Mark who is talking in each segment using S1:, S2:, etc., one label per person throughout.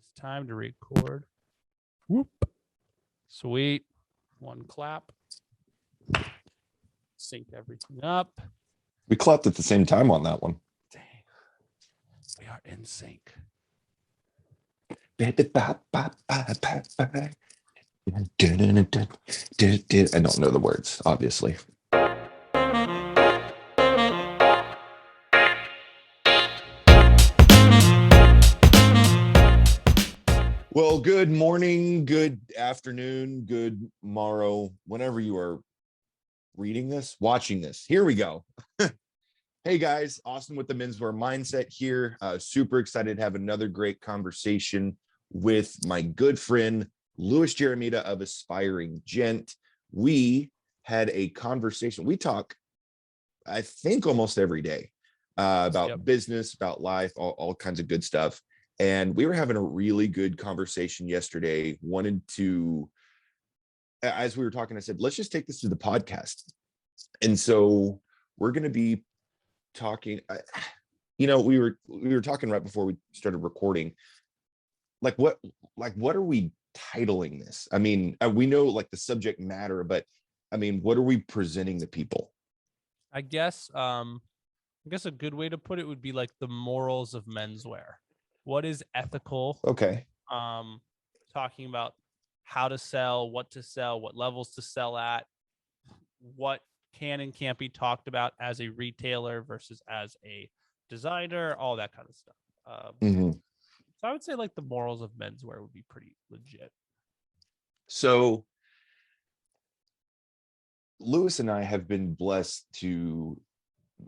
S1: is time to record. Whoop. Sweet. One clap. Sync everything up.
S2: We clapped at the same time on that one.
S1: Dang. We are in sync.
S2: I don't know the words, obviously. Well, good morning, good afternoon, good morrow, whenever you are reading this, watching this. Here we go. Hey guys, Austin with the Menswear Mindset here. Super excited to have another great conversation with my good friend, Louis Jeremita of Aspiring Gent. We had a conversation. We talk, I think, almost every day about business, about life, all kinds of good stuff. And we were having a really good conversation yesterday. Wanted to, as we were talking, I said, let's just take this to the podcast. And so we're going to be talking, we were talking right before we started recording, what are we titling this? I mean, we know like the subject matter, but I mean, what are we presenting to people?
S1: I guess a good way to put it would be like the morals of menswear. What is ethical?
S2: Okay.
S1: Talking about how to sell, what levels to sell at, what can and can't be talked about as a retailer versus as a designer, all that kind of stuff. So I would say like the morals of menswear would be pretty legit.
S2: So Louis and I have been blessed to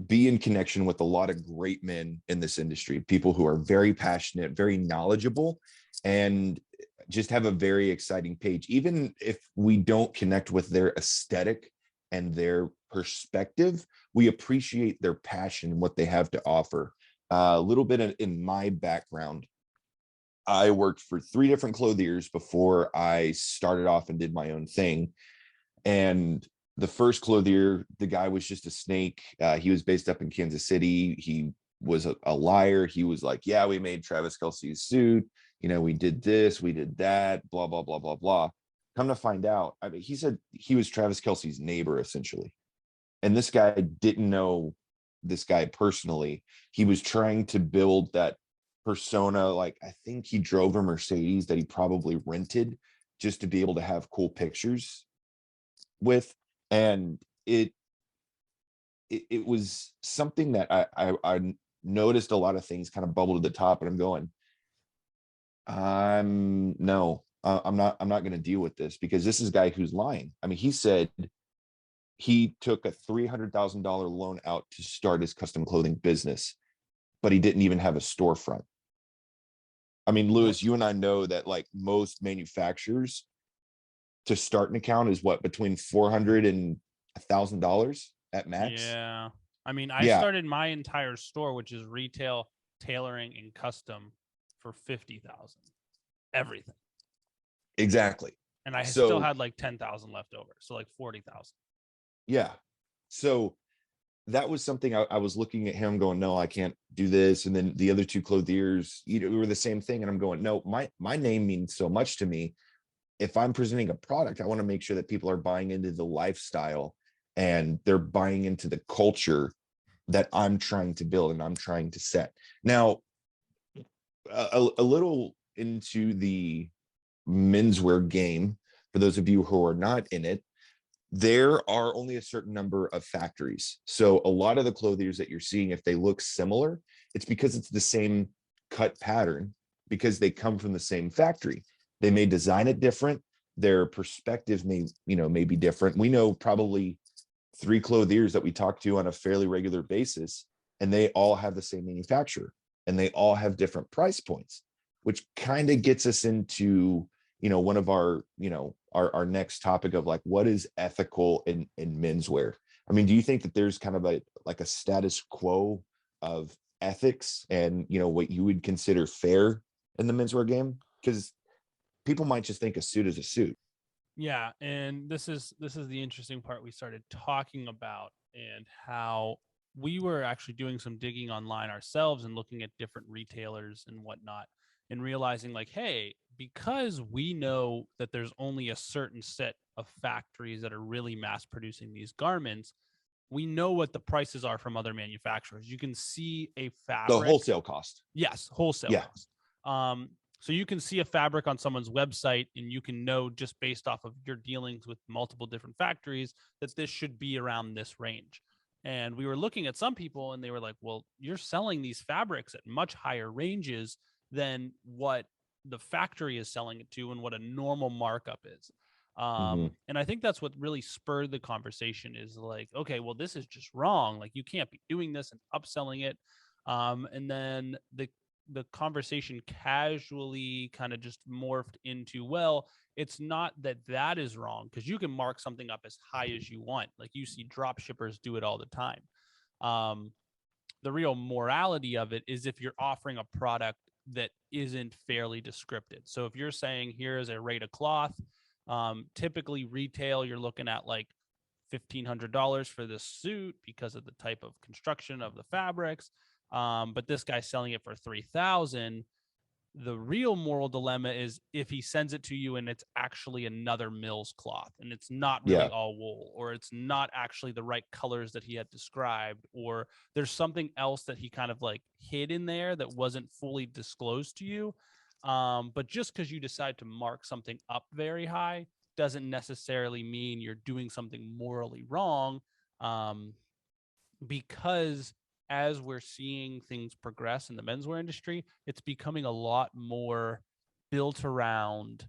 S2: be in connection with a lot of great men in this industry, people who are very passionate, very knowledgeable, and just have a very exciting page. Even if we don't connect with their aesthetic and their perspective, we appreciate their passion and what they have to offer. A little bit in my background, I worked for 3 different clothiers before I started off and did my own thing. And the first clothier, the guy was just a snake. He was based up in Kansas City. He was a liar. He was like, yeah, we made Travis Kelce's suit. We did this, we did that, blah, blah, blah, blah, blah. Come to find out, I mean, he said he was Travis Kelce's neighbor, essentially. And this guy didn't know this guy personally. He was trying to build that persona. Like, I think he drove a Mercedes that he probably rented just to be able to have cool pictures with. And it was something that I noticed a lot of things kind of bubble to the top, and I'm going, I'm not going to deal with this, because this is a guy who's lying. I mean, he said he took a $300,000 loan out to start his custom clothing business, but he didn't even have a storefront. I mean, Louis, you and I know that like most manufacturers, to start an account is what, between $400 and $1,000 at max.
S1: Yeah. I mean, I started my entire store, which is retail, tailoring, and custom, for $50,000. Everything.
S2: Exactly.
S1: And I still had like 10,000 left over. So like 40,000.
S2: Yeah. So that was something I was looking at him going, no, I can't do this. And then the other 2 clothiers, we were the same thing. And I'm going, no, my name means so much to me. If I'm presenting a product, I want to make sure that people are buying into the lifestyle and they're buying into the culture that I'm trying to build and I'm trying to set. Now, a little into the menswear game, for those of you who are not in it, there are only a certain number of factories. So a lot of the clothiers that you're seeing, if they look similar, it's because it's the same cut pattern, because they come from the same factory. They may design it different. Their perspective may be different. We know probably 3 clothiers that we talk to on a fairly regular basis, and they all have the same manufacturer, and they all have different price points, which kind of gets us into, one of our next topic of like, what is ethical in menswear? I mean, do you think that there's kind of like a status quo of ethics and, what you would consider fair in the menswear game? Because people might just think a suit is a suit.
S1: Yeah, and this is the interesting part we started talking about, and how we were actually doing some digging online ourselves and looking at different retailers and whatnot, and realizing like, hey, because we know that there's only a certain set of factories that are really mass producing these garments, we know what the prices are from other manufacturers. You can see a
S2: The
S1: fabric.
S2: wholesale cost.
S1: Yes, wholesale
S2: Yeah.
S1: cost. So you can see a fabric on someone's website, and you can know just based off of your dealings with multiple different factories that this should be around this range. And we were looking at some people, and they were like, "Well, you're selling these fabrics at much higher ranges than what the factory is selling it to, and what a normal markup is."
S2: Mhm.
S1: And I think that's what really spurred the conversation. Is like, okay, well, this is just wrong. Like, you can't be doing this and upselling it. And then the conversation casually kind of just morphed into, well, it's not that that is wrong, because you can mark something up as high as you want. Like, you see drop shippers do it all the time. um, the real morality of it is if you're offering a product that isn't fairly descripted. So if you're saying here is a rate of cloth, typically retail, you're looking at like $1,500 for this suit because of the type of construction of the fabrics. But this guy's selling it for 3,000. The real moral dilemma is if he sends it to you and it's actually another mill's cloth and it's not really
S2: Yeah.
S1: all wool, or it's not actually the right colors that he had described, or there's something else that he kind of like hid in there that wasn't fully disclosed to you. But just because you decide to mark something up very high doesn't necessarily mean you're doing something morally wrong. Um, because as we're seeing things progress in the menswear industry, it's becoming a lot more built around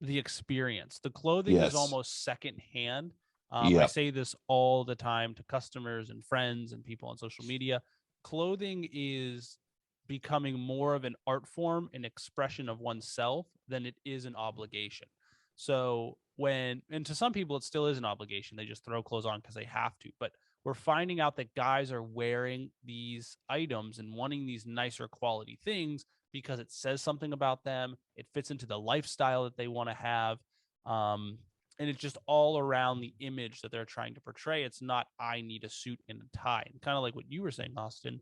S1: the experience. The clothing is
S2: Yes.
S1: almost secondhand. I
S2: Yeah.
S1: say this all the time to customers and friends and people on social media. Clothing is becoming more of an art form, an expression of oneself, than it is an obligation. So and to some people, it still is an obligation. They just throw clothes on because they have to. But we're finding out that guys are wearing these items and wanting these nicer quality things because it says something about them. It fits into the lifestyle that they want to have. And it's just all around the image that they're trying to portray. It's not, I need a suit and a tie. Kind of like what you were saying, Austin,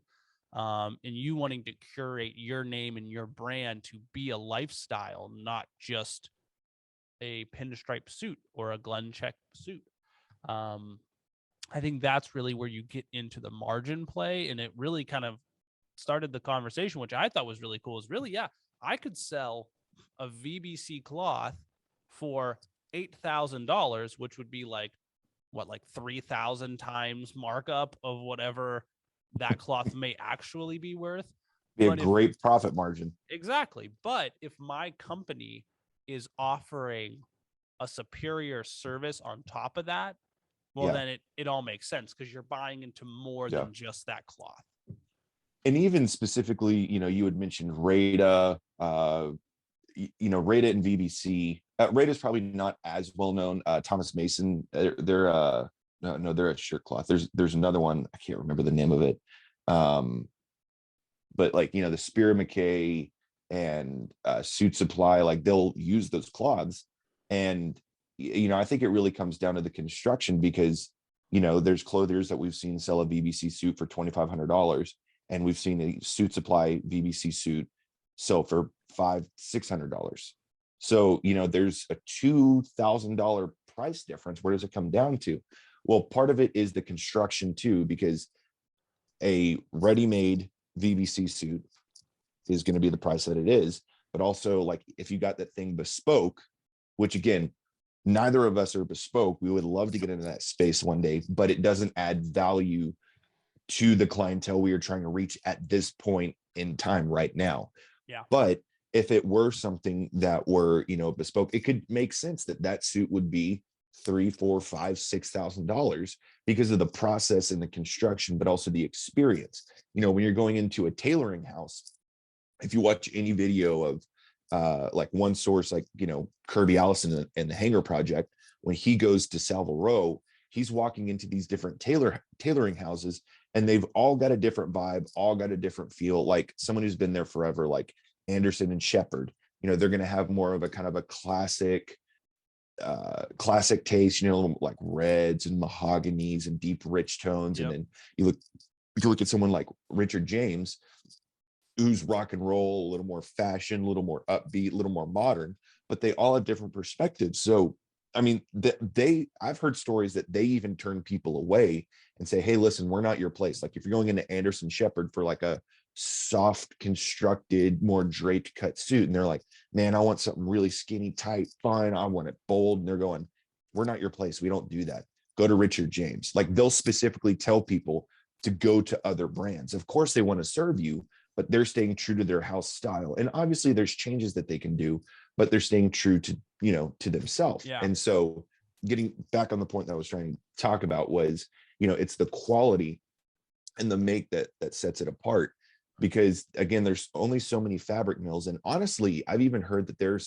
S1: and you wanting to curate your name and your brand to be a lifestyle, not just a pinstripe suit or a Glen check suit. Um, I think that's really where you get into the margin play. And it really kind of started the conversation, which I thought was really cool. Is really, yeah, I could sell a VBC cloth for $8,000, which would be like what, like 3,000 times markup of whatever that cloth may actually be worth.
S2: Be a
S1: But if
S2: great profit margin.
S1: exactly, but if my company is offering a superior service on top of that, well,
S2: Yeah.
S1: then it all makes sense because you're buying into more
S2: Yeah.
S1: than just that cloth.
S2: And even specifically, you had mentioned Rada, Rada and VBC. Rada is probably not as well known. Thomas Mason, they're no, they're a shirt cloth. There's another one. I can't remember the name of it. But like, the Spirit McKay and Suit Supply, like they'll use those cloths. And, I think it really comes down to the construction because, there's clothiers that we've seen sell a VBC suit for $2,500. And we've seen a Suit Supply VBC suit sell for $500-600. So, there's a $2,000 price difference. Where does it come down to? Well, part of it is the construction too, because a ready-made VBC suit is going to be the price that it is. But also, like, if you got that thing bespoke, which again, neither of us are bespoke, we would love to get into that space one day, but it doesn't add value to the clientele we are trying to reach at this point in time right now.
S1: Yeah.
S2: But if it were something that were, bespoke, it could make sense that that suit would be $3, $4, $5, $6,000 because of the process and the construction, but also the experience. When you're going into a tailoring house, if you watch any video of like one source, like, Kirby Allison and the Hanger Project, when he goes to Savile Row, he's walking into these different tailoring houses, and they've all got a different vibe, all got a different feel. Like someone who's been there forever, like Anderson and Shepherd, they're going to have more of a kind of a classic classic taste, you know, like reds and mahoganies and deep rich tones. And
S1: Yep.
S2: then you look at someone like Richard James, who's rock and roll, a little more fashion, a little more upbeat, a little more modern, but they all have different perspectives. So I mean, I've heard stories that they even turn people away and say, hey, listen, we're not your place. Like if you're going into Anderson Shepherd for like a soft constructed, more draped cut suit, and they're like, man, I want something really skinny, tight, fine. I want it bold. And they're going, we're not your place. We don't do that. Go to Richard James. Like they'll specifically tell people to go to other brands. Of course, they want to serve you, but they're staying true to their house style. And obviously there's changes that they can do, but they're staying true to, you know, to themselves.
S1: Yeah.
S2: And so getting back on the point that I was trying to talk about was, you know, it's the quality and the make that sets it apart. Because again, there's only so many fabric mills. And honestly, I've even heard that there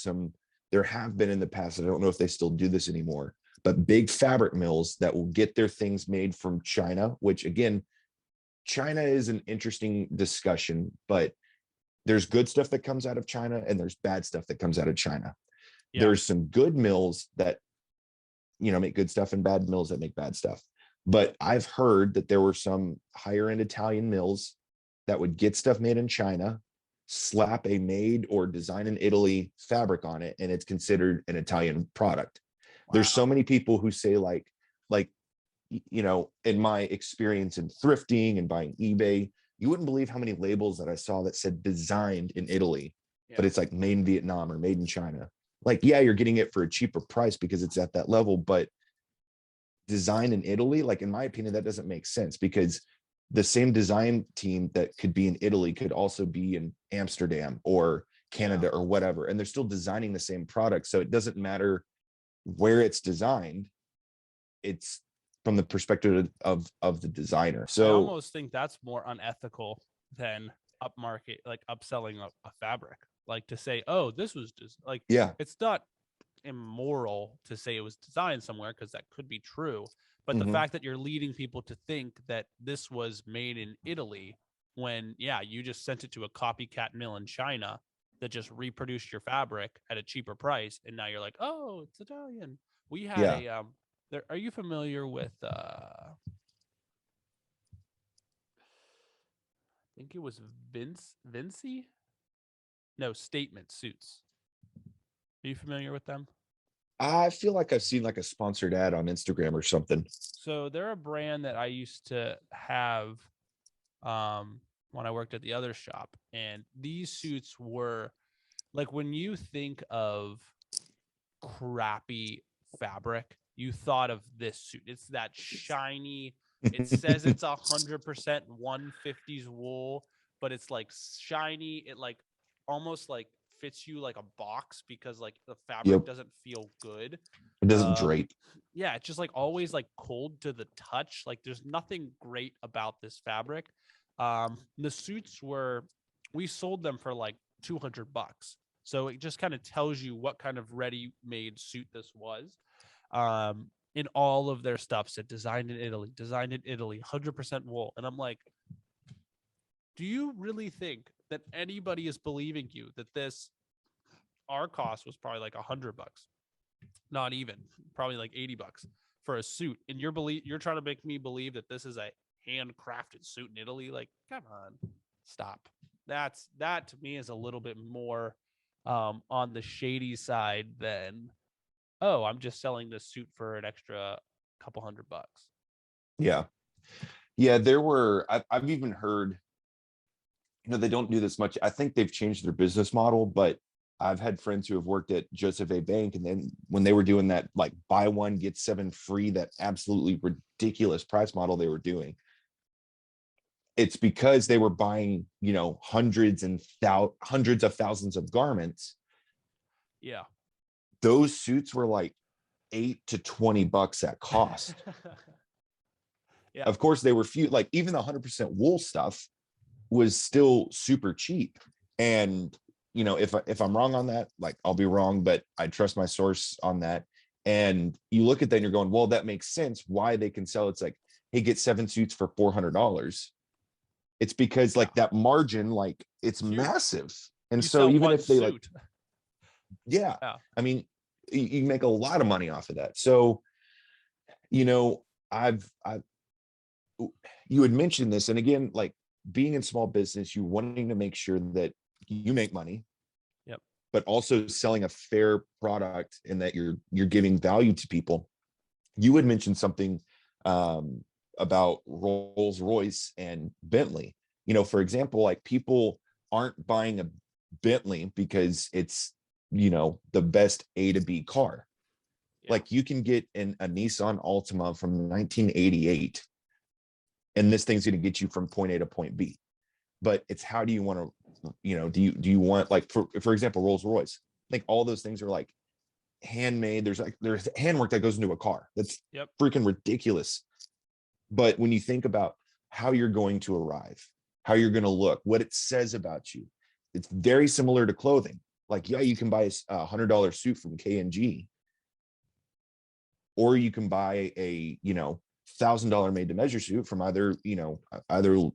S2: have been in the past, I don't know if they still do this anymore, but big fabric mills that will get their things made from China, which again, China is an interesting discussion, but there's good stuff that comes out of China and there's bad stuff that comes out of China.
S1: Yeah.
S2: There's some good mills that, you know, make good stuff and bad mills that make bad stuff. But I've heard that there were some higher end Italian mills that would get stuff made in China, slap a made or design in Italy fabric on it, and it's considered an Italian product. Wow. There's so many people who say like, you know, in my experience in thrifting and buying eBay, you wouldn't believe how many labels that I saw that said designed in Italy, but it's like made in Vietnam or made in China. Like, yeah, you're getting it for a cheaper price because it's at that level, but design in Italy, like in my opinion, that doesn't make sense, because the same design team that could be in Italy could also be in Amsterdam or Canada or whatever, and they're still designing the same product. So it doesn't matter where it's designed, it's from the perspective of the designer. So
S1: I almost think that's more unethical than upmarket, like upselling a fabric. Like to say, oh, this was just like, it's not immoral to say it was designed somewhere, because that could be true. But the fact that you're leading people to think that this was made in Italy, when, you just sent it to a copycat mill in China that just reproduced your fabric at a cheaper price, and now you're like, oh, it's Italian. We had a are you familiar with I think it was Vinci? No, Statement Suits. Are you familiar with them?
S2: I feel like I've seen like a sponsored ad on Instagram or something.
S1: So they're a brand that I used to have when I worked at the other shop. And these suits were like, when you think of crappy fabric, you thought of this suit. It's that shiny, it says it's 100% 150s wool, but it's like shiny. It like almost like fits you like a box, because like the fabric doesn't feel good.
S2: It doesn't drape.
S1: Yeah, it's just like always like cold to the touch. Like there's nothing great about this fabric. The suits we sold them for like $200. So it just kind of tells you what kind of ready-made suit this was. In all of their stuff said designed in Italy, 100% wool. And I'm like, do you really think that anybody is believing you that our cost was probably like $100? Not even, probably like $80 for a suit. And you're trying to make me believe that this is a handcrafted suit in Italy? Like, come on, stop. That to me is a little bit more on the shady side than, oh, I'm just selling this suit for an extra couple $100.
S2: Yeah, I've even heard, you know, they don't do this much. I think they've changed their business model, but I've had friends who have worked at Joseph A. Bank, and then when they were doing that like buy one get seven free, that absolutely ridiculous price model they were doing, it's because they were buying, you know, hundreds of thousands of garments.
S1: Yeah,
S2: those suits were like $8 to $20 at cost.
S1: Yeah,
S2: of course they were few, like even the 100% wool stuff was still super cheap. And you know, if I'm wrong on that, like I'll be wrong, but I trust my source on that. And you look at that and you're going, well, that makes sense why they can sell. It's like, hey, get 7 suits for $400. It's because like that margin, like it's massive. And so even if they like, I mean, You make a lot of money off of that. So, you know, I've you had mentioned this, and again, like being in small business, you wanting to make sure that you make money,
S1: Yep.
S2: but also selling a fair product and that you're giving value to people. You had mentioned something about Rolls Royce and Bentley. You know, for example, like people aren't buying a Bentley because it's, you know, the best A to B car.
S1: Yeah.
S2: Like you can get a Nissan Altima from 1988, and this thing's going to get you from point A to point B. But it's how do you want to, you know, do you want, like, for example, Rolls Royce? I think all those things are like handmade. There's handwork that goes into a car that's
S1: Yep.
S2: freaking ridiculous. But when you think about how you're going to arrive, how you're going to look, what it says about you, it's very similar to clothing. Like, yeah, you can buy a $100 suit from K&G, or you can buy a, you know, $1,000 made to measure suit from either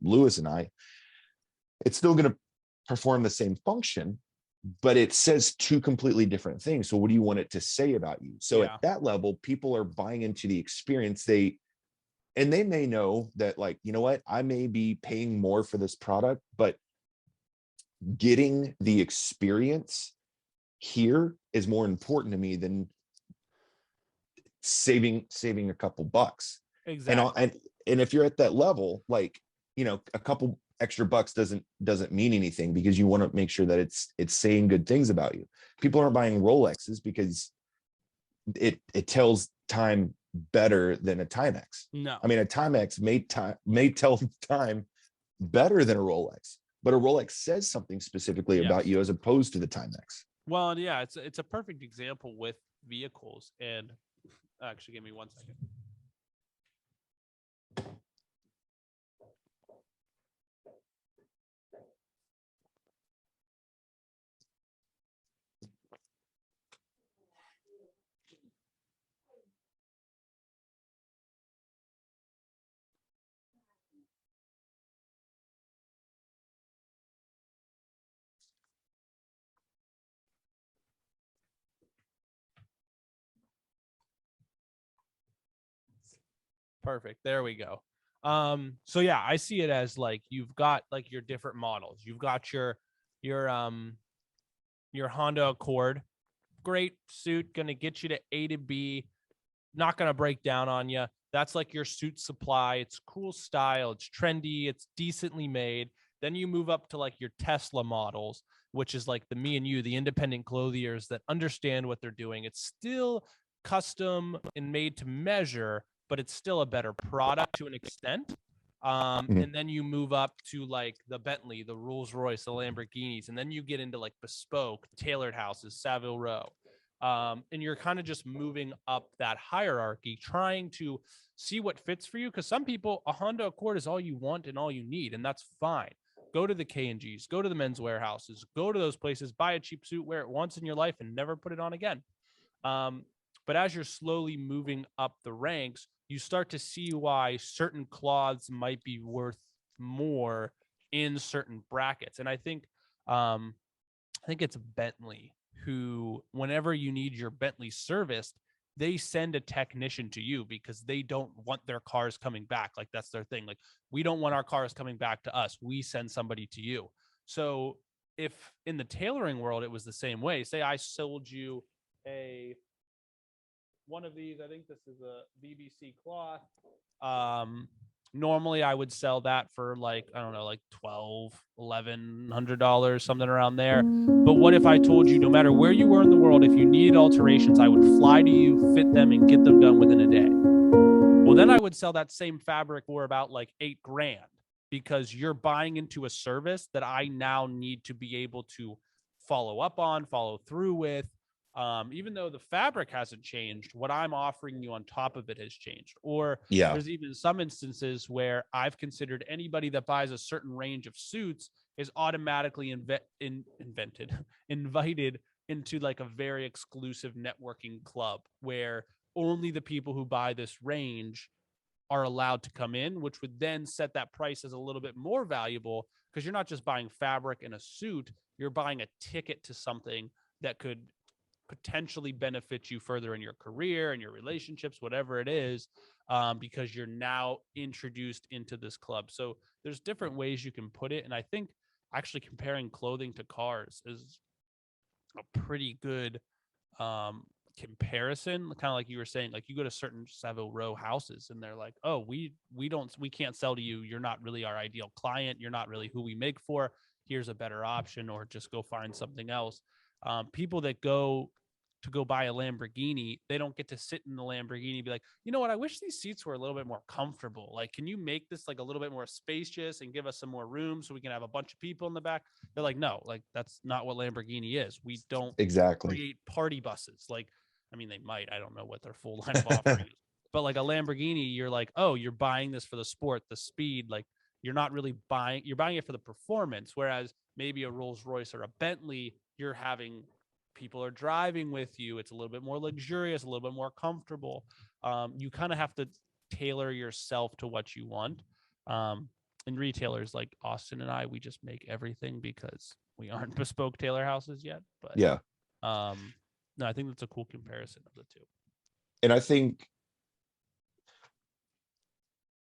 S2: Lewis and I. It's still going to perform the same function, but it says two completely different things. So what do you want it to say about you? So
S1: Yeah.
S2: at that level, people are buying into the experience. They may know that, like, you know what, I may be paying more for this product, but getting the experience here is more important to me than saving a couple bucks.
S1: Exactly.
S2: And if you're at that level, like, you know, a couple extra bucks doesn't mean anything, because you want to make sure that it's saying good things about you. People aren't buying Rolexes because it tells time better than a Timex.
S1: No.
S2: I mean, a Timex may tell time better than a Rolex, but a Rolex says something specifically about you as opposed to the Timex.
S1: Well, yeah, it's a perfect example with vehicles. And actually, give me 1 second. Perfect. There we go. So yeah, I see it as like you've got like your different models. You've got your Honda Accord, great suit, gonna get you to A to B, not gonna break down on you. That's like your suit supply. It's cool style, it's trendy, it's decently made. Then you move up to like your Tesla models, which is like the me and you, the independent clothiers that understand what they're doing. It's still custom and made to measure, but it's still a better product to an extent. And then you move up to like the Bentley, the Rolls Royce, the Lamborghinis, and then you get into like bespoke, tailored houses, Savile Row. And you're kind of just moving up that hierarchy, trying to see what fits for you. Because some people, a Honda Accord is all you want and all you need, and that's fine. Go to the K&Gs, go to the men's warehouses, go to those places, buy a cheap suit, wear it once in your life, and never put it on again. But as you're slowly moving up the ranks, you start to see why certain cloths might be worth more in certain brackets. And I think it's Bentley who, whenever you need your Bentley serviced, they send a technician to you because they don't want their cars coming back. Like that's their thing. Like we don't want our cars coming back to us. We send somebody to you. So if in the tailoring world, it was the same way, say I sold you a one of these, I think this is a BBC cloth. Normally I would sell that for like, I don't know, like $1,200, something around there. But what if I told you no matter where you were in the world, if you needed alterations, I would fly to you, fit them, and get them done within a day? Well, then I would sell that same fabric for about like $8,000, because you're buying into a service that I now need to be able to follow up on, follow through with. Even though the fabric hasn't changed, what I'm offering you on top of it has changed. Or
S2: Yeah.
S1: there's even some instances where I've considered anybody that buys a certain range of suits is automatically invited into like a very exclusive networking club where only the people who buy this range are allowed to come in, which would then set that price as a little bit more valuable, because you're not just buying fabric and a suit, you're buying a ticket to something that could potentially benefit you further in your career and your relationships, whatever it is, because you're now introduced into this club. So there's different ways you can put it. And I think actually comparing clothing to cars is a pretty good comparison, kind of like you were saying. Like, you go to certain Savile Row houses and they're like, oh, we can't sell to you, you're not really our ideal client, you're not really who we make for, here's a better option, or just go find something else. People that go buy a Lamborghini, they don't get to sit in the Lamborghini and be like, you know what, I wish these seats were a little bit more comfortable. Like, can you make this like a little bit more spacious and give us some more room so we can have a bunch of people in the back? They're like, no, like that's not what Lamborghini is. We don't
S2: Exactly.
S1: create party buses. Like, I mean, they might, I don't know what their full line of offering is, but like a Lamborghini, you're like, oh, you're buying this for the sport, the speed. Like, you're not really buying, you're buying it for the performance. Whereas maybe a Rolls Royce or a Bentley, you're having people are driving with you. It's a little bit more luxurious, a little bit more comfortable. You kind of have to tailor yourself to what you want. And retailers like Austin and I, we just make everything because we aren't bespoke tailor houses yet. But
S2: Yeah.
S1: no, I think that's a cool comparison of the two.
S2: And I think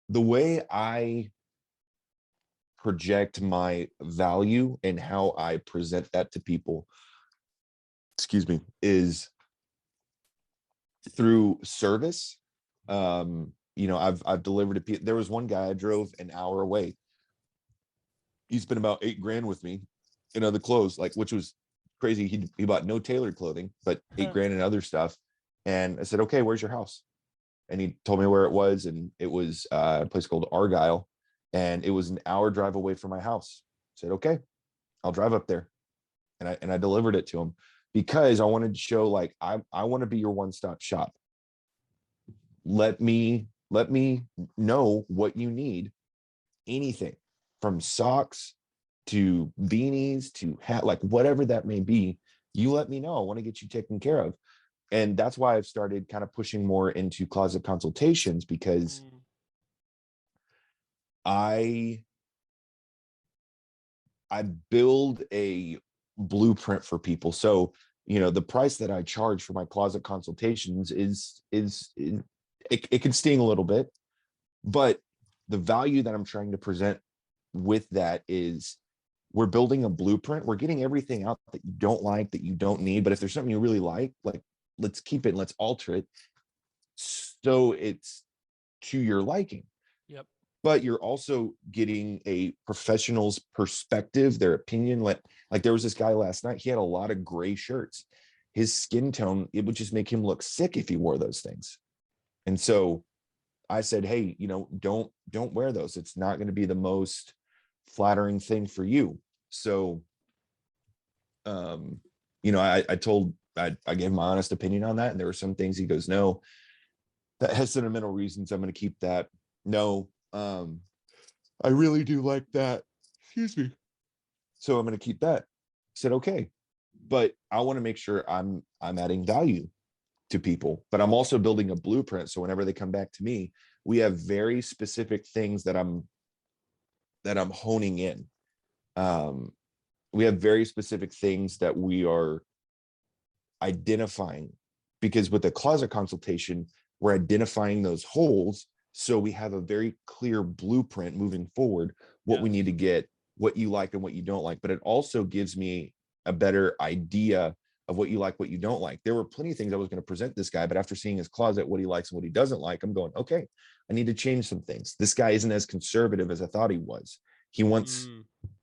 S2: the way I project my value and how I present that to people, excuse me, is through service. I've delivered to people. There was one guy I drove an hour away. He spent about $8,000 with me in other clothes, like, which was crazy. He bought no tailored clothing, but $8,000 in other stuff. And I said, okay, where's your house? And he told me where it was, and it was a place called Argyle, and it was an hour drive away from my house. I said, okay, I'll drive up there, and I delivered it to him because I wanted to show, like, I want to be your one-stop shop. Let me know what you need. Anything from socks to beanies to hat, like whatever that may be, you let me know. I want to get you taken care of. And that's why I've started kind of pushing more into closet consultations, because I build a blueprint for people. So, the price that I charge for my closet consultations is it can sting a little bit, but the value that I'm trying to present with that is, we're building a blueprint. We're getting everything out that you don't like, that you don't need. But if there's something you really like, let's keep it and let's alter it so it's to your liking.
S1: Yep.
S2: But you're also getting a professional's perspective, their opinion. Like there was this guy last night, he had a lot of gray shirts. His skin tone, it would just make him look sick if he wore those things. And so I said, hey, don't wear those. It's not going to be the most flattering thing for you. So, I gave my honest opinion on that. And there were some things he goes, no, that has sentimental reasons, I'm going to keep that. No, I really do like that. Excuse me. So I'm going to keep that. I said, okay, but I want to make sure I'm adding value to people, but I'm also building a blueprint. So whenever they come back to me, we have very specific things that I'm honing in. We have very specific things that we are identifying, because with the closet consultation, we're identifying those holes. So we have a very clear blueprint moving forward, what we need to get, what you like and what you don't like. But it also gives me a better idea of what you like, what you don't like. There were plenty of things I was going to present this guy, but after seeing his closet, what he likes and what he doesn't like, I'm going, okay, I need to change some things. This guy isn't as conservative as I thought he was. He wants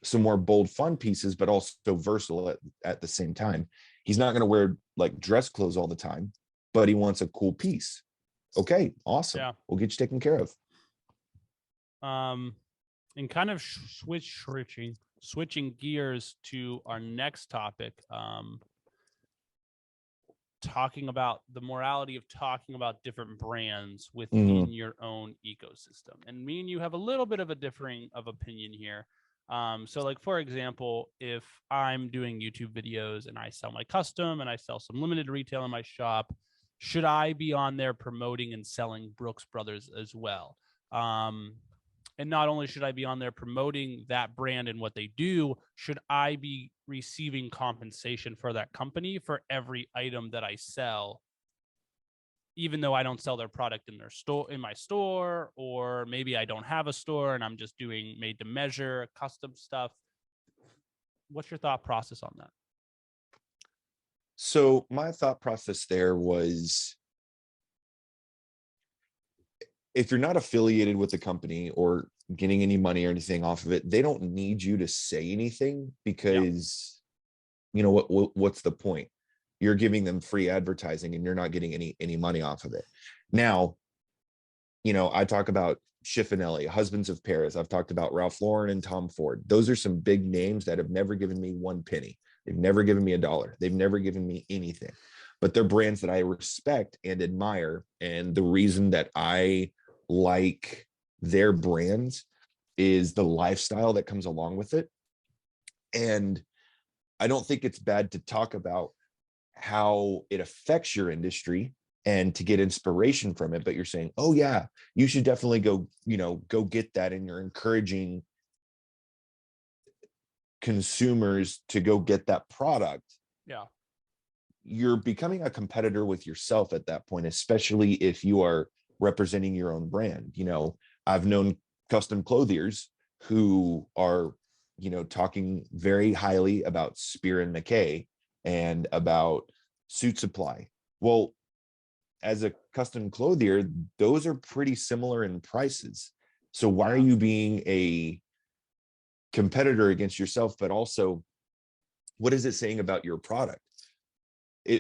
S2: some more bold, fun pieces, but also versatile at the same time. He's not going to wear like dress clothes all the time, but he wants a cool piece. Okay, awesome. Yeah. We'll get you taken care of.
S1: And kind of switching gears to our next topic, talking about the morality of talking about different brands within your own ecosystem. And me and you have a little bit of a differing of opinion here. So like, for example, if I'm doing YouTube videos and I sell my custom and I sell some limited retail in my shop, should I be on there promoting and selling Brooks Brothers as well? And not only should I be on there promoting that brand and what they do, should I be receiving compensation for that company for every item that I sell, even though I don't sell their product in their store, in my store, or maybe I don't have a store and I'm just doing made to measure custom stuff. What's your thought process on that?
S2: So my thought process there was, if you're not affiliated with the company or getting any money or anything off of it, they don't need you to say anything, because you know what's the point? You're giving them free advertising and you're not getting any money off of it. Now, you know, I talk about Schiffinelli, Husbands of Paris. I've talked about Ralph Lauren and Tom Ford. Those are some big names that have never given me one penny. They've never given me $1. They've never given me anything. But they're brands that I respect and admire. And the reason that I like their brands is the lifestyle that comes along with it. And I don't think it's bad to talk about how it affects your industry and to get inspiration from it. But you're saying, oh yeah, you should definitely go, you know, go get that. And you're encouraging consumers to go get that product.
S1: Yeah.
S2: You're becoming a competitor with yourself at that point, especially if you are representing your own brand. You know, I've known custom clothiers who are, you know, talking very highly about Spear and McKay and about Suit Supply. Well, as a custom clothier, those are pretty similar in prices. So why are you being a competitor against yourself? But also, what is it saying about your product?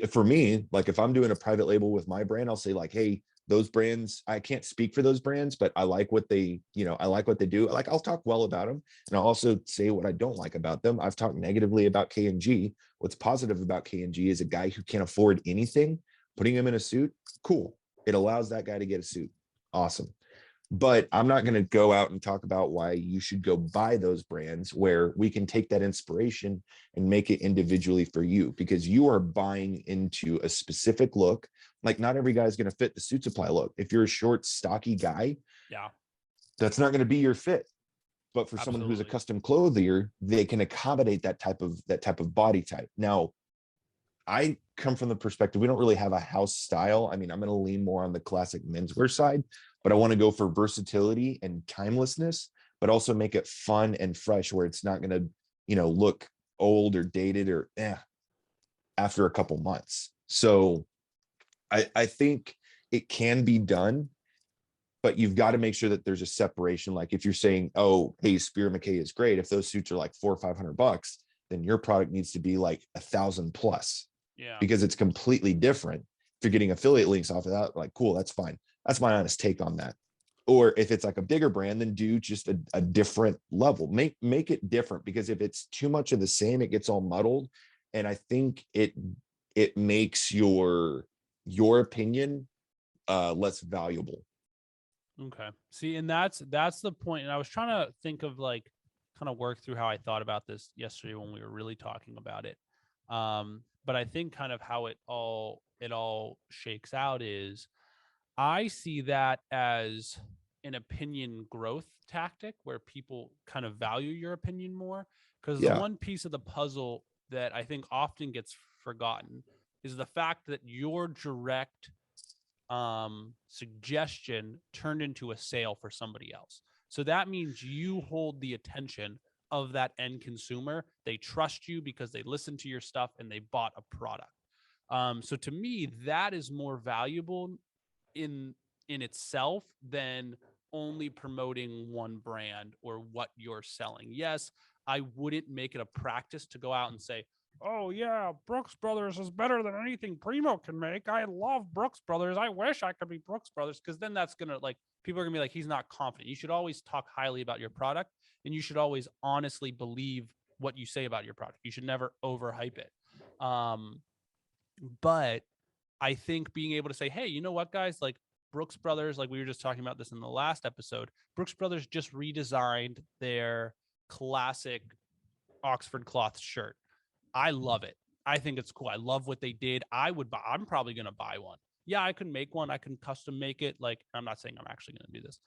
S2: For me, like if I'm doing a private label with my brand, I'll say like, hey, those brands, I can't speak for those brands, but I like what they, you know, I like what they do. Like I'll talk well about them, and I'll also say what I don't like about them. I've talked negatively about K&G. What's positive about K&G is a guy who can't afford anything, putting him in a suit, cool. It allows that guy to get a suit. Awesome. But I'm not going to go out and talk about why you should go buy those brands, where we can take that inspiration and make it individually for you, because you are buying into a specific look. Like not every guy is going to fit the Suit Supply look. If you're a short, stocky guy,
S1: Yeah,
S2: that's not going to be your fit. But for someone who's a
S1: absolutely.
S2: custom clothier, they can accommodate that type of body type. Now, I come from the perspective, we don't really have a house style. I mean, I'm going to lean more on the classic menswear side, but I want to go for versatility and timelessness, but also make it fun and fresh, where it's not going to, you know, look old or dated or after a couple months. So I think it can be done, but you've got to make sure that there's a separation. Like if you're saying, oh, hey, Spear McKay is great, if those suits are like $400 or $500, then your product needs to be like 1,000 plus,
S1: Yeah.
S2: because it's completely different. If you're getting affiliate links off of that, like, cool, that's fine. That's my honest take on that. Or if it's like a bigger brand, then do just a different level. Make it different, because if it's too much of the same, it gets all muddled. And I think it makes your opinion less valuable.
S1: Okay. See, and that's the point. And I was trying to think of like kind of work through how I thought about this yesterday when we were really talking about it. But I think kind of how it all shakes out is I see that as an opinion growth tactic where people kind of value your opinion more. Because the
S2: Yeah.
S1: one piece of the puzzle that I think often gets forgotten is the fact that your direct suggestion turned into a sale for somebody else. So that means you hold the attention of that end consumer. They trust you because they listened to your stuff and they bought a product. So to me, that is more valuable in itself than only promoting one brand or what you're selling. Yes, I wouldn't make it a practice to go out and say, "Oh yeah, Brooks Brothers is better than anything Primo can make. I love Brooks Brothers. I wish I could be Brooks Brothers," because then that's gonna like people are gonna be like, he's not confident. You should always talk highly about your product, and you should always honestly believe what you say about your product. You should never overhype it. But I think being able to say, hey, you know what, guys, like Brooks Brothers, like we were just talking about this in the last episode, Brooks Brothers just redesigned their classic Oxford cloth shirt. I love it. I think it's cool. I love what they did. I'm probably going to buy one. Yeah, I can make one. I can custom make it. Like, I'm not saying I'm actually going to do this.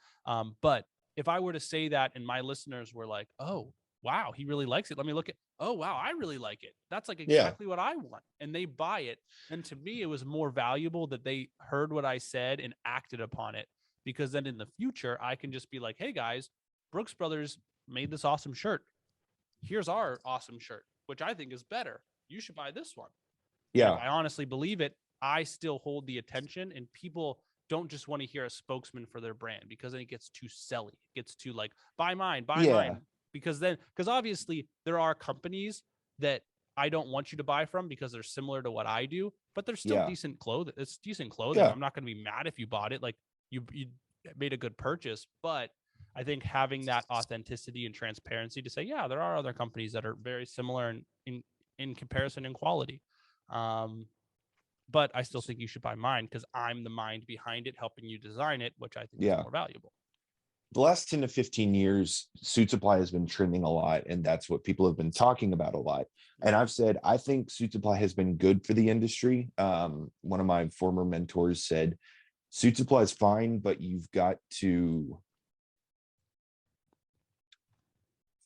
S1: But if I were to say that and my listeners were like, oh, wow, he really likes it. Let me look at, oh, wow, I really like it. That's like
S2: Yeah.
S1: exactly what I want. And they buy it. And to me, it was more valuable that they heard what I said and acted upon it. Because then in the future, I can just be like, hey guys, Brooks Brothers made this awesome shirt. Here's our awesome shirt, which I think is better. You should buy this one. And if
S2: Yeah.
S1: I honestly believe it, I still hold the attention, and people don't just want to hear a spokesman for their brand, because then it gets too selly. It gets too like, buy mine, buy
S2: Yeah.
S1: mine. Because obviously there are companies that I don't want you to buy from because they're similar to what I do, but they're still
S2: Yeah.
S1: decent clothing. It's decent clothing.
S2: Yeah.
S1: I'm not going to be mad if you bought it. Like you made a good purchase, but I think having that authenticity and transparency to say, yeah, there are other companies that are very similar in comparison in quality. But I still think you should buy mine because I'm the mind behind it, helping you design it, which I think is
S2: Yeah.
S1: more valuable.
S2: The last 10 to 15 years, Suit Supply has been trending a lot, and that's what people have been talking about a lot. And I've said, I think Suit Supply has been good for the industry. One of my former mentors said, Suit Supply is fine, but you've got to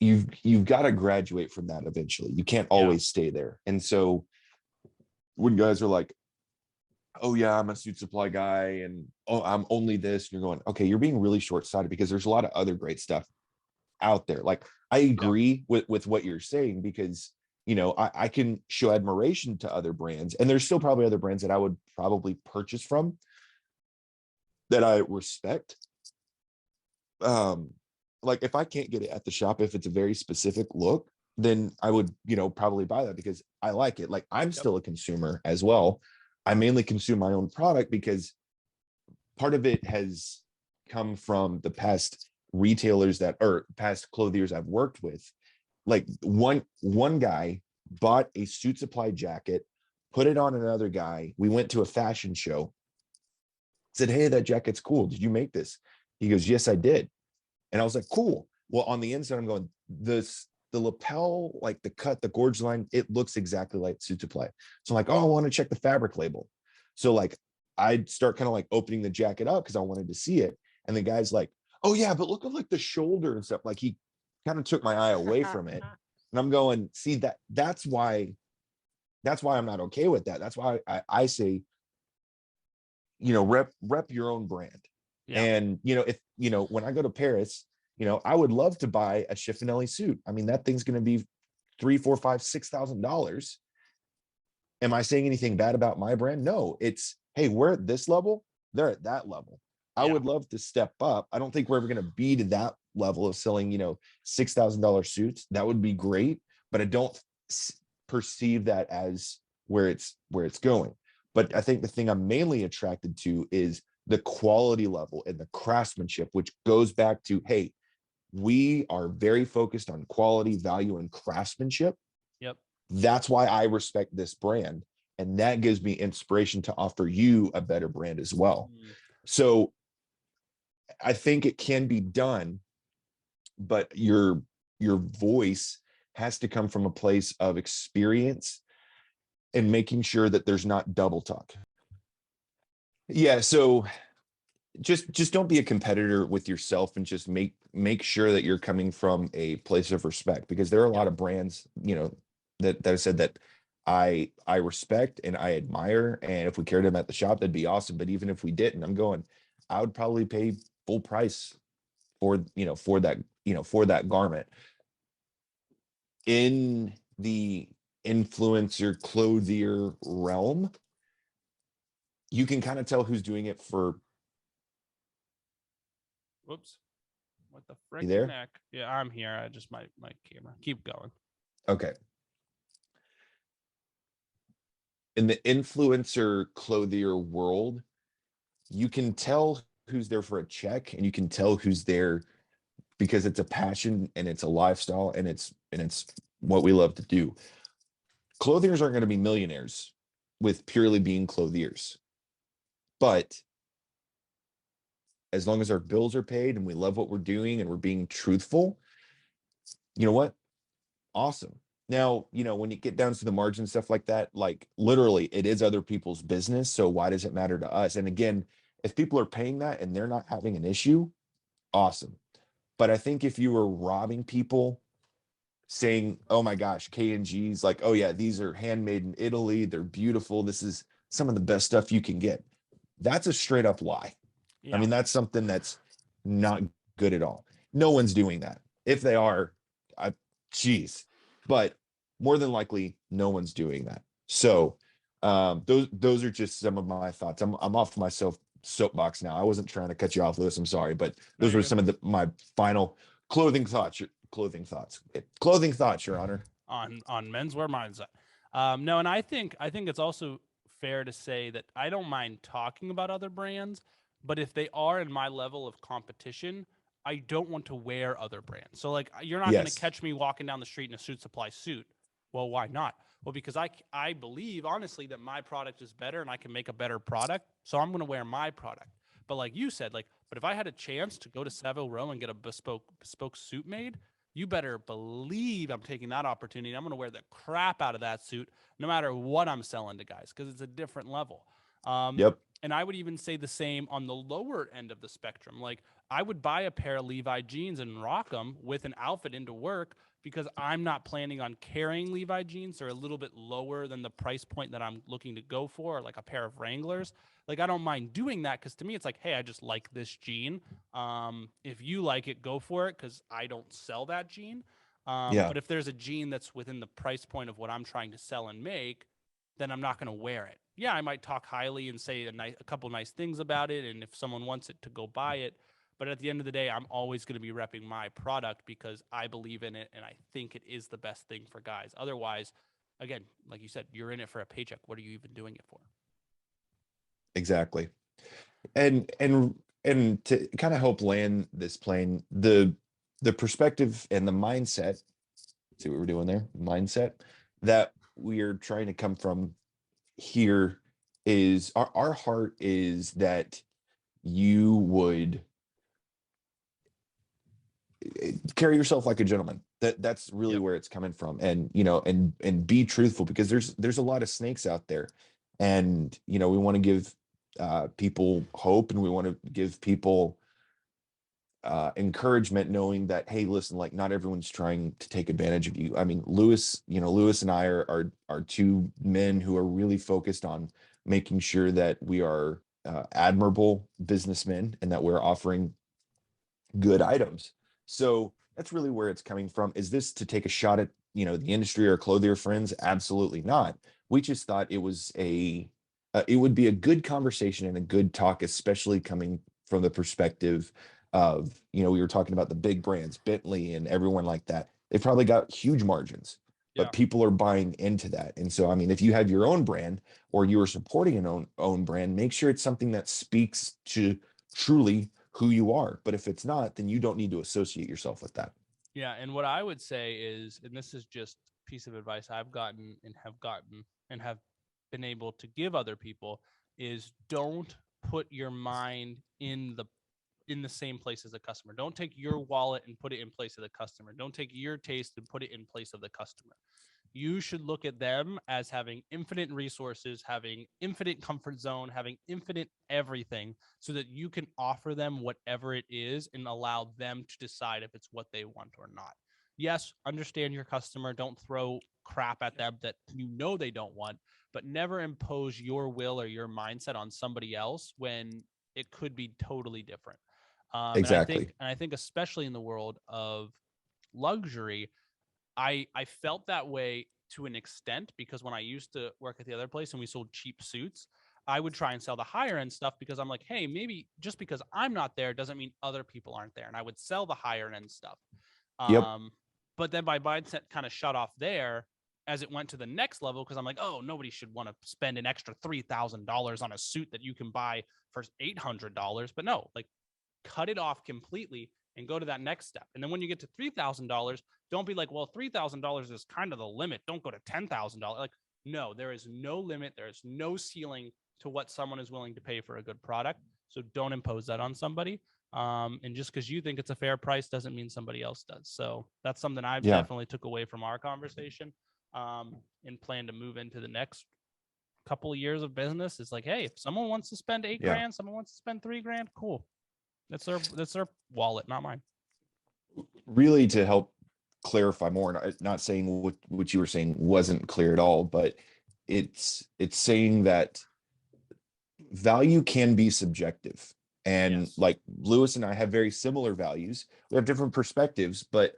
S2: graduate from that eventually. You can't always stay there. And so when guys are like, oh yeah, I'm a Suit Supply guy, and oh, I'm only this, and you're going, okay, you're being really short-sighted, because there's a lot of other great stuff out there. Like, I agree with what you're saying, because I can show admiration to other brands, and there's still probably other brands that I would probably purchase from that I respect. Like, if I can't get it at the shop, if it's a very specific look, then I would probably buy that because I like it. Like, I'm still a consumer as well. I mainly consume my own product because part of it has come from the past retailers or past clothiers I've worked with. Like, one guy bought a Suit Supply jacket, put it on another guy. We went to a fashion show, said, hey, that jacket's cool. Did you make this? He goes, yes, I did. And I was like, cool. Well, on the inside, I'm going, the lapel, like the cut, the gorge line, it looks exactly like Suit Supply. So I'm like, oh, I want to check the fabric label. So like, I'd start kind of like opening the jacket up because I wanted to see it. And the guy's like, oh yeah, but look at like the shoulder and stuff. Like, he kind of took my eye away from it. And I'm going, see, that's why I'm not okay with that. That's why I say, rep your own brand.
S1: Yeah.
S2: And if when I go to Paris, I would love to buy a Chiffonelli suit. I mean, that thing's going to be $3, $4, $5, $6,000. Am I saying anything bad about my brand? No, it's, hey, we're at this level, they're at that level. I would love to step up. I don't think we're ever going to be to that level of selling, $6,000 suits. That would be great, but I don't perceive that as where it's going. But I think the thing I'm mainly attracted to is the quality level and the craftsmanship, which goes back to, hey, we are very focused on quality, value, and craftsmanship.
S1: Yep.
S2: That's why I respect this brand. And that gives me inspiration to offer you a better brand as well. So I think it can be done, but your voice has to come from a place of experience and making sure that there's not double talk. Yeah. So just don't be a competitor with yourself, and just make sure that you're coming from a place of respect, because there are a lot of brands, that have said that I respect and I admire. And if we carried them at the shop, that'd be awesome. But even if we didn't, I'm going, I would probably pay full price for that garment. In the influencer clothier realm, you can kind of tell who's doing it for.
S1: Whoops. What the frick?
S2: You there?
S1: Neck? Yeah, I'm here. I just my camera. Keep going.
S2: Okay. In the influencer clothier world, you can tell who's there for a check, and you can tell who's there because it's a passion and it's a lifestyle and it's what we love to do. Clothiers aren't going to be millionaires with purely being clothiers, but as long as our bills are paid and we love what we're doing and we're being truthful, you know what? Awesome. Now, when you get down to the margin stuff like that, like, literally it is other people's business. So why does it matter to us? And again, if people are paying that and they're not having an issue, awesome. But I think if you were robbing people saying, oh my gosh, K&G's like, oh yeah, these are handmade in Italy, they're beautiful, this is some of the best stuff you can get, that's a straight up lie. I
S1: Yeah.
S2: mean, that's something that's not good at all. No one's doing that. If they are, I geez. But more than likely, no one's doing that. So those are just some of my thoughts. I'm off my soapbox now. I wasn't trying to cut you off, Lewis. I'm sorry, but
S1: No,
S2: those
S1: you're
S2: were
S1: good.
S2: some of my final clothing thoughts. Clothing thoughts, Your Honor.
S1: On menswear mindset. No, and I think it's also fair to say that I don't mind talking about other brands, but if they are in my level of competition, I don't want to wear other brands. So like you're not going to
S2: Yes.
S1: catch me walking down the street in a Suit Supply suit. Well, why not? Well, because I believe honestly that my product is better and I can make a better product, so I'm going to wear my product. But like you said, like, but if I had a chance to go to Savile Row and get a bespoke suit made, you better believe I'm taking that opportunity. I'm going to wear the crap out of that suit no matter what I'm selling to guys because it's a different level. Um,
S2: Yep.
S1: and I would even say the same on the lower end of the spectrum. Like I would buy a pair of Levi jeans and rock them with an outfit into work because I'm not planning on carrying Levi jeans. They're a little bit lower than the price point that I'm looking to go for, like a pair of Wranglers. Like I don't mind doing that because to me it's like, hey, I just like this jean. If you like it, go for it because I don't sell that gene.
S2: Yeah.
S1: But if there's a gene that's within the price point of what I'm trying to sell and make, then I'm not going to wear it. Yeah, I might talk highly and say a couple nice things about it, and if someone wants it to go buy it. But at the end of the day, I'm always going to be repping my product because I believe in it and I think it is the best thing for guys. Otherwise, again, like you said, you're in it for a paycheck. What are you even doing it for?
S2: Exactly. And to kind of help land this plane, the perspective and the mindset, see what we're doing there, mindset that we are trying to come from here is our heart is that you would carry yourself like a gentleman. That's really
S1: Yep.
S2: where it's coming from. And and be truthful, because there's a lot of snakes out there. And we want to give people hope, and we want to give people encouragement, knowing that, hey, listen, like, not everyone's trying to take advantage of you. I mean, Lewis and I are two men who are really focused on making sure that we are admirable businessmen and that we're offering good items. So that's really where it's coming from. Is this to take a shot at the industry or clothier friends? Absolutely not. We just thought it would be a good conversation and a good talk, especially coming from the perspective of, we were talking about the big brands, Bentley and everyone like that. They probably got huge margins,
S1: Yeah.
S2: but people are buying into that. And so, I mean, if you have your own brand or you are supporting an own brand, make sure it's something that speaks to truly who you are. But if it's not, then you don't need to associate yourself with that.
S1: Yeah, and what I would say is, and this is just a piece of advice I've gotten and have been able to give other people is don't put your mind in the same place as the customer. Don't take your wallet and put it in place of the customer. Don't take your taste and put it in place of the customer. You should look at them as having infinite resources, having infinite comfort zone, having infinite everything so that you can offer them whatever it is and allow them to decide if it's what they want or not. Yes, understand your customer. Don't throw crap at them that they don't want, but never impose your will or your mindset on somebody else when it could be totally different. And I think,
S2: Exactly.
S1: especially in the world of luxury, I felt that way to an extent because when I used to work at the other place and we sold cheap suits, I would try and sell the higher end stuff because I'm like, hey, maybe just because I'm not there doesn't mean other people aren't there, and I would sell the higher end stuff.
S2: Yep.
S1: Um, but then my mindset kind of shut off there as it went to the next level because I'm like, oh, nobody should want to spend an extra $3,000 on a suit that you can buy for $800. But no, like cut it off completely and go to that next step. And then when you get to $3,000, don't be like, well, $3,000 is kind of the limit. Don't go to $10,000. Like, no, there is no limit. There is no ceiling to what someone is willing to pay for a good product. So don't impose that on somebody. And just because you think it's a fair price doesn't mean somebody else does. So that's something I've
S2: Yeah.
S1: definitely took away from our conversation and plan to move into the next couple of years of business. It's like, hey, if someone wants to spend eight
S2: Yeah.
S1: grand, someone wants to spend $3 grand, cool. That's their wallet, not mine.
S2: really to help clarify more, not saying what you were saying wasn't clear at all, but it's saying that value can be subjective. And
S1: Yes.
S2: like Lewis and I have very similar values. We have different perspectives, but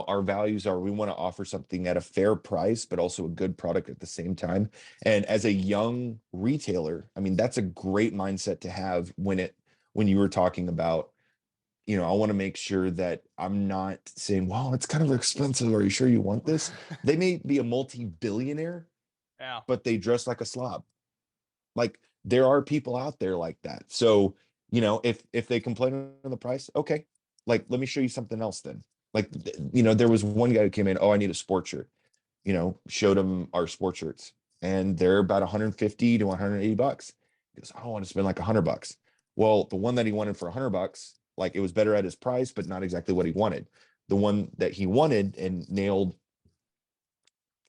S2: our values are we want to offer something at a fair price, but also a good product at the same time. And as a young retailer, I mean, that's a great mindset to have when you were talking about, I want to make sure that I'm not saying, well, it's kind of expensive. Are you sure you want this? They may be a multi-billionaire,
S1: Yeah.
S2: but they dress like a slob. Like there are people out there like that. So, if they complain on the price, okay, like let me show you something else then. Like, there was one guy who came in, oh, I need a sports shirt, showed him our sports shirts and they're about 150 to 180 bucks. He goes, I don't want to spend like $100. Well, the one that he wanted for $100, like it was better at his price, but not exactly what he wanted. The one that he wanted and nailed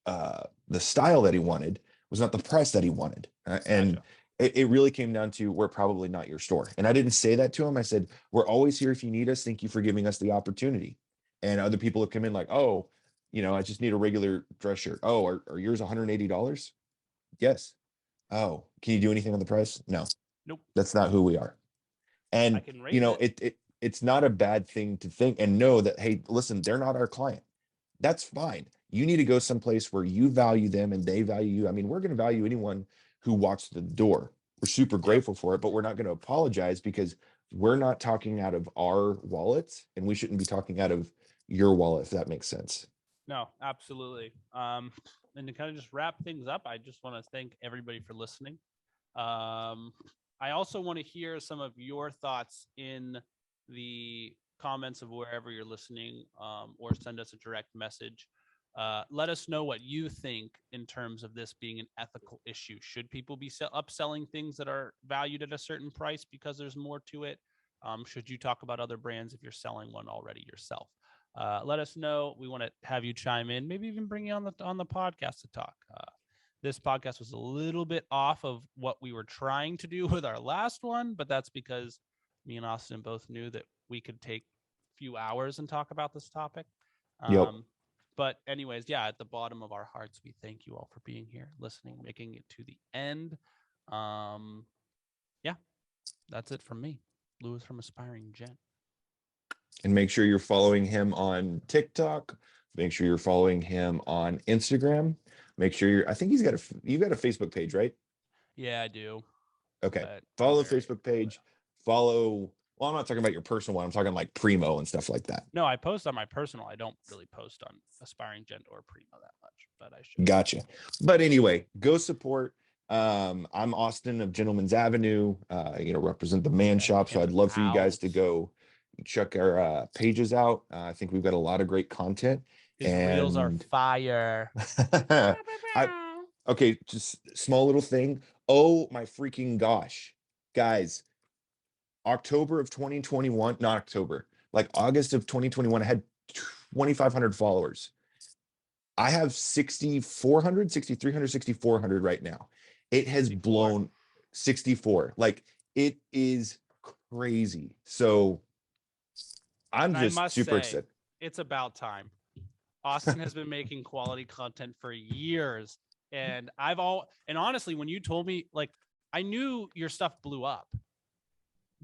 S2: the style that he wanted was not the price that he wanted. And
S1: Gotcha.
S2: it really came down to, we're probably not your store. And I didn't say that to him. I said, we're always here if you need us. Thank you for giving us the opportunity. And other people have come in like, oh, I just need a regular dress shirt. Oh, are yours $180? Yes. Oh, can you do anything on the price? No,
S1: Nope.
S2: that's not who we are.
S1: I
S2: And
S1: can raise it.
S2: it's not a bad thing to think and know that, hey, listen, they're not our client. That's fine. You need to go someplace where you value them and they value you. I mean, we're going to value anyone who walks to the door. We're super
S1: Yep.
S2: grateful for it, but we're not going to apologize because we're not talking out of our wallets and we shouldn't be talking out of your wallet, if that makes sense.
S1: No, absolutely. And to kind of just wrap things up, I just want to thank everybody for listening. I also want to hear some of your thoughts in the comments of wherever you're listening, or send us a direct message. Let us know what you think in terms of this being an ethical issue. Should people be upselling things that are valued at a certain price because there's more to it? Should you talk about other brands if you're selling one already yourself? Let us know. We want to have you chime in, maybe even bring you on the podcast to talk. This podcast was a little bit off of what we were trying to do with our last one, but that's because me and Austin both knew that we could take a few hours and talk about this topic.
S2: Yep.
S1: But anyways, yeah, at the bottom of our hearts, we thank you all for being here, listening, making it to the end. Yeah, that's it from me, Lewis from Aspiring Gent.
S2: And make sure you're following him on TikTok. Make sure you're following him on Instagram. Make sure I think you've got a Facebook page, right?
S1: Yeah, I do.
S2: Okay. Follow the Facebook page. Well, I'm not talking about your personal one. I'm talking like Primo and stuff like that.
S1: No, I post on my personal. I don't really post on Aspiring Gent or Primo that much, but I should.
S2: Gotcha. But anyway, go support. I'm Austin of Gentleman's Avenue, represent the man shop. So I'd love for you guys to go check our pages out. I think we've got a lot of great content.
S1: His reels are fire.
S2: Okay, just small little thing. Oh my freaking gosh, guys. October of 2021, not October, like August of 2021, I had 2,500 followers. I have 6,400, 6,300, 6,400 right now. It has
S1: 64.
S2: blown 64. Like it is crazy. So I'm just super excited.
S1: It's about time. Austin has been making quality content for years. And honestly, when you told me, like, I knew your stuff blew up.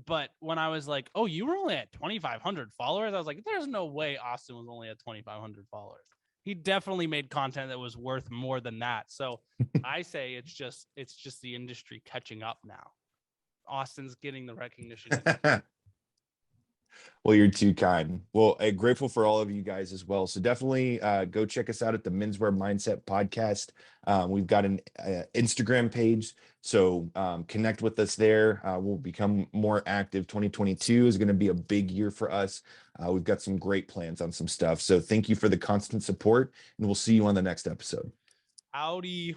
S1: But when I was like, oh, you were only at 2,500 followers, I was like, there's no way Austin was only at 2,500 followers. He definitely made content that was worth more than that. So I say it's just the industry catching up now. Austin's getting the recognition.
S2: Well, you're too kind. Well, I'm grateful for all of you guys as well. So definitely go check us out at the Menswear Mindset Podcast. We've got an Instagram page. So connect with us there. We'll become more active. 2022 is going to be a big year for us. We've got some great plans on some stuff. So thank you for the constant support, and we'll see you on the next episode.
S1: Howdy.